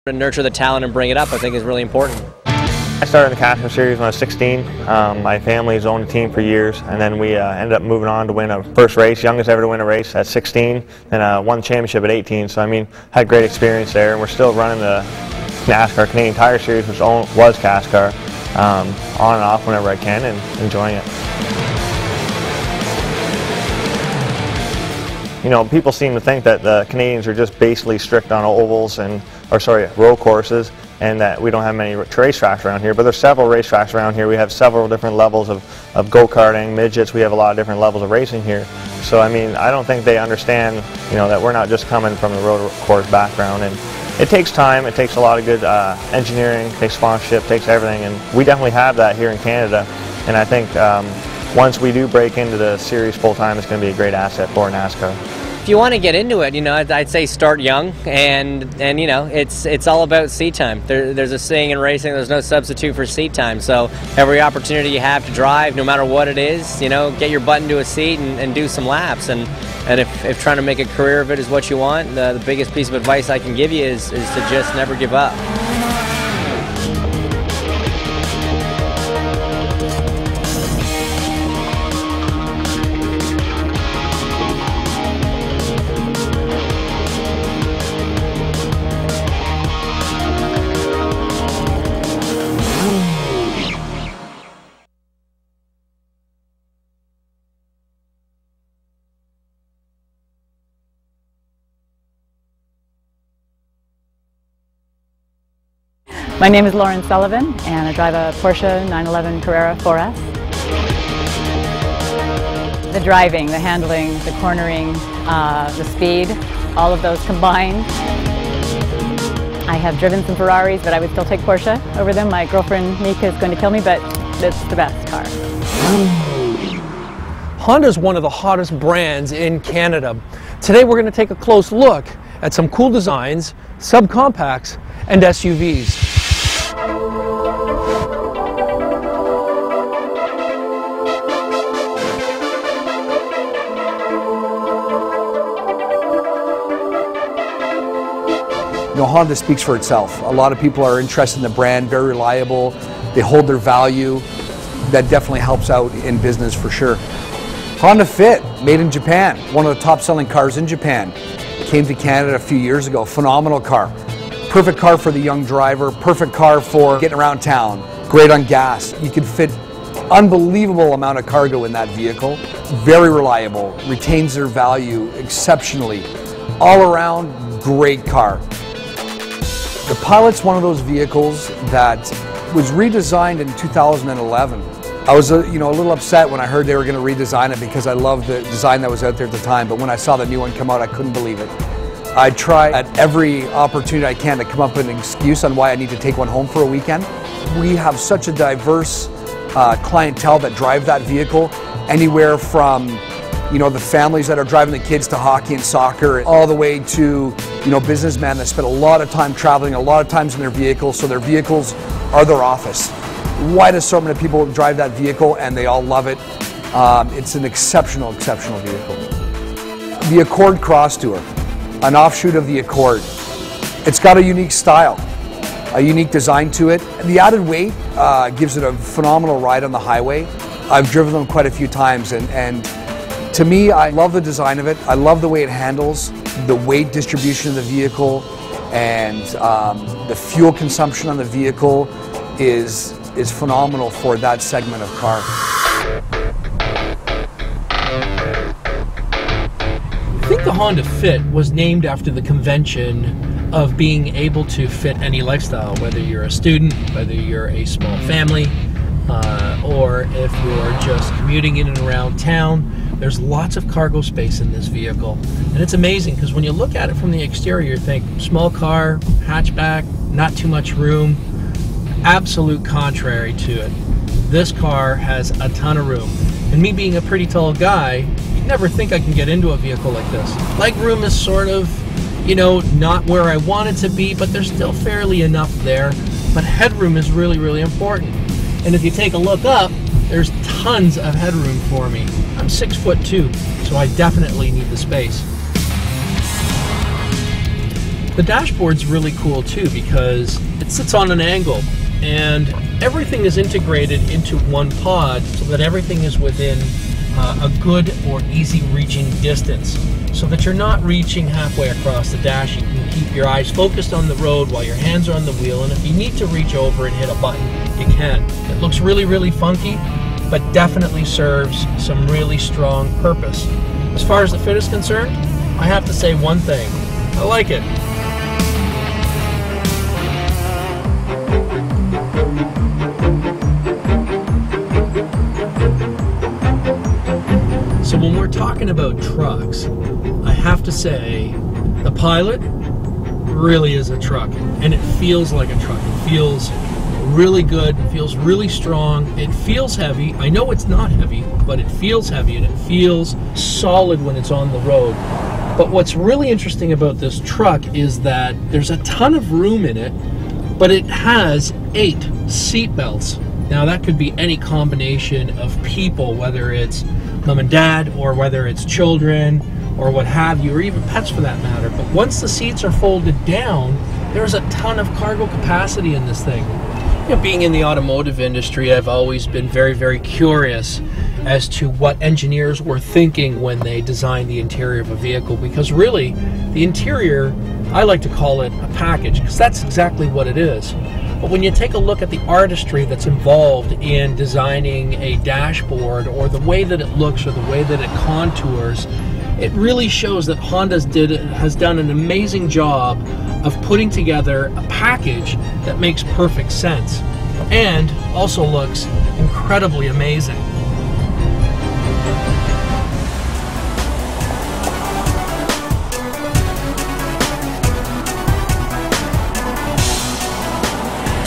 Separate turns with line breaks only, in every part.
To nurture the talent and bring it up, I think, is really important.
I started in the NASCAR series when I was 16. My family's owned a team for years, and then we ended up moving on to win a first race, youngest ever to win a race at 16, and won the championship at 18. So I mean, had great experience there, and we're still running the NASCAR Canadian Tire Series, which was CASCAR, on and off whenever I can, and enjoying it. You know, people seem to think that the Canadians are just basically strict on ovals road courses, and that we don't have many racetracks around here. But there's several racetracks around here. We have several different levels of go-karting, midgets. We have a lot of different levels of racing here. So I mean, I don't think they understand, you know, that we're not just coming from the road course background. And it takes time. It takes a lot of good engineering. It takes sponsorship. It takes everything. And we definitely have that here in Canada. And I think once we do break into the series full-time, it's going to be a great asset for NASCAR.
If you want to get into it, you know, I'd say start young, and you know, it's all about seat time. There's a saying in racing: there's no substitute for seat time. So every opportunity you have to drive, no matter what it is, you know, get your butt into a seat and do some laps. And if trying to make a career of it is what you want, the biggest piece of advice I can give you is to just never give up.
My name is Lauren Sullivan, and I drive a Porsche 911 Carrera 4S. The driving, the handling, the cornering, the speed, all of those combined. I have driven some Ferraris, but I would still take Porsche over them. My girlfriend Nika is going to kill me, but it's the best car.
Honda is one of the hottest brands in Canada. Today we're going to take a close look at some cool designs, subcompacts, and SUVs.
You know, Honda speaks for itself. A lot of people are interested in the brand, very reliable, they hold their value. That definitely helps out in business for sure. Honda Fit, made in Japan, one of the top selling cars in Japan. Came to Canada a few years ago, phenomenal car. Perfect car for the young driver, perfect car for getting around town, great on gas. You can fit unbelievable amount of cargo in that vehicle. Very reliable, retains their value exceptionally. All around, great car. The Pilot's one of those vehicles that was redesigned in 2011. I was a little upset when I heard they were going to redesign it because I loved the design that was out there at the time, but when I saw the new one come out, I couldn't believe it. I try at every opportunity I can to come up with an excuse on why I need to take one home for a weekend. We have such a diverse clientele that drive that vehicle, anywhere from the families that are driving the kids to hockey and soccer, all the way to businessmen that spend a lot of time traveling, a lot of times in their vehicles, so their vehicles are their office. Wide assortment of people drive that vehicle and they all love it. It's an exceptional vehicle. The Accord Cross Tour, an offshoot of the Accord. It's got a unique style, a unique design to it. The added weight gives it a phenomenal ride on the highway. I've driven them quite a few times, and to me, I love the design of it. I love the way it handles, the weight distribution of the vehicle, and the fuel consumption on the vehicle is phenomenal for that segment of car.
I think the Honda Fit was named after the convention of being able to fit any lifestyle, whether you're a student, whether you're a small family, or if you're just commuting in and around town. There's lots of cargo space in this vehicle, and it's amazing because when you look at it from the exterior, you think small car, hatchback, not too much room. Absolute contrary to it. This car has a ton of room, and me being a pretty tall guy, you'd never think I can get into a vehicle like this. Legroom is sort of, not where I want it to be, but there's still fairly enough there. But headroom is really, really important. And if you take a look up, there's tons of headroom for me. I'm 6'2", so I definitely need the space. The dashboard's really cool too because it sits on an angle and everything is integrated into one pod so that everything is within a good or easy reaching distance, so that you're not reaching halfway across the dash. You can keep your eyes focused on the road while your hands are on the wheel, and if you need to reach over and hit a button, you can. It looks really, really funky, but definitely serves some really strong purpose. As far as the fit is concerned, I have to say one thing: I like it. So when we're talking about trucks, I have to say the Pilot really is a truck, and it feels like a truck. It feels really good, it feels really strong, it feels heavy. I know it's not heavy, but it feels heavy and it feels solid when it's on the road. But what's really interesting about this truck is that there's a ton of room in it, but it has 8 seat belts. Now that could be any combination of people, whether it's mom and dad, or whether it's children, or what have you, or even pets for that matter. But once the seats are folded down, there's a ton of cargo capacity in this thing. You know, being in the automotive industry, I've always been very, very curious as to what engineers were thinking when they designed the interior of a vehicle, because really, the interior, I like to call it a package, because that's exactly what it is. But when you take a look at the artistry that's involved in designing a dashboard, or the way that it looks, or the way that it contours, it really shows that Honda has done an amazing job of putting together a package that makes perfect sense and also looks incredibly amazing.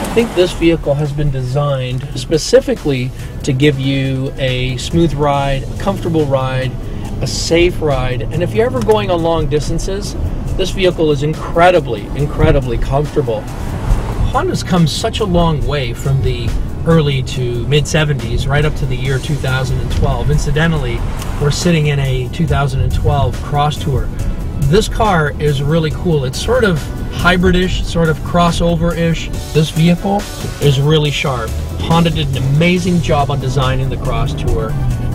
I think this vehicle has been designed specifically to give you a smooth ride, a comfortable ride, a safe ride, and if you're ever going on long distances, this vehicle is incredibly, incredibly comfortable. Honda's come such a long way from the early to mid-70s right up to the year 2012. Incidentally, we're sitting in a 2012 Cross Tour. This car is really cool. It's sort of hybrid-ish, sort of crossover-ish. This vehicle is really sharp. Honda did an amazing job on designing the Cross Tour,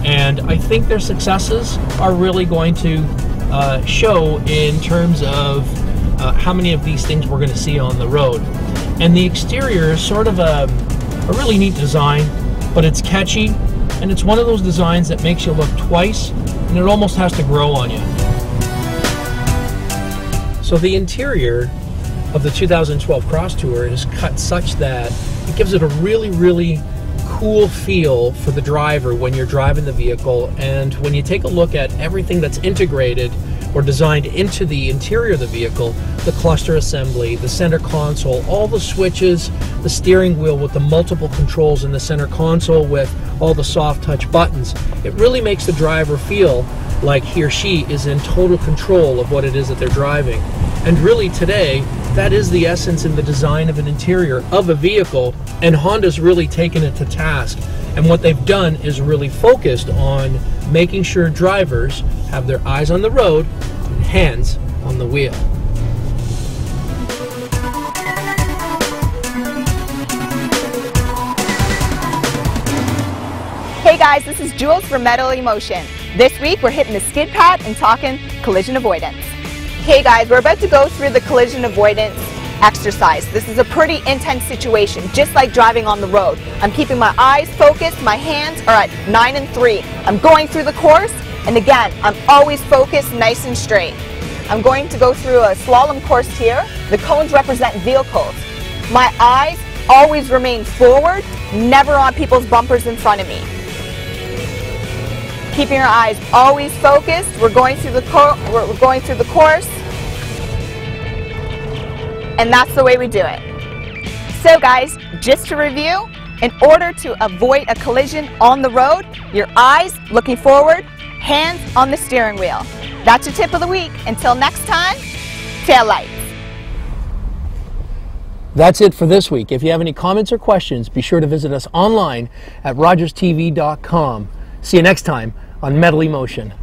and I think their successes are really going to show in terms of how many of these things we're going to see on the road. And the exterior is sort of a really neat design, but it's catchy, and it's one of those designs that makes you look twice, and it almost has to grow on you. So the interior of the 2012 Cross Tour is cut such that it gives it a really, really cool feel for the driver when you're driving the vehicle. And when you take a look at everything that's integrated or designed into the interior of the vehicle, the cluster assembly, the center console, all the switches, the steering wheel with the multiple controls in the center console with all the soft touch buttons, it really makes the driver feel like he or she is in total control of what it is that they're driving. And really today, that is the essence in the design of an interior of a vehicle, and Honda's really taken it to task. And what they've done is really focused on making sure drivers have their eyes on the road and hands on the wheel.
Hey guys, this is Jules from Metal Emotion. This week we're hitting the skid pad and talking collision avoidance. Hey guys, we're about to go through the collision avoidance exercise. This is a pretty intense situation, just like driving on the road. I'm keeping my eyes focused, my hands are at 9 and 3. I'm going through the course, and again, I'm always focused, nice and straight. I'm going to go through a slalom course here. The cones represent vehicles. My eyes always remain forward, never on people's bumpers in front of me. Keeping your eyes always focused. We're going through the course, and that's the way we do it. So guys, just to review, in order to avoid a collision on the road, your eyes looking forward, hands on the steering wheel. That's your tip of the week. Until next time, tail lights.
That's it for this week. If you have any comments or questions, be sure to visit us online at rogerstv.com. See you next time on Metal Emotion.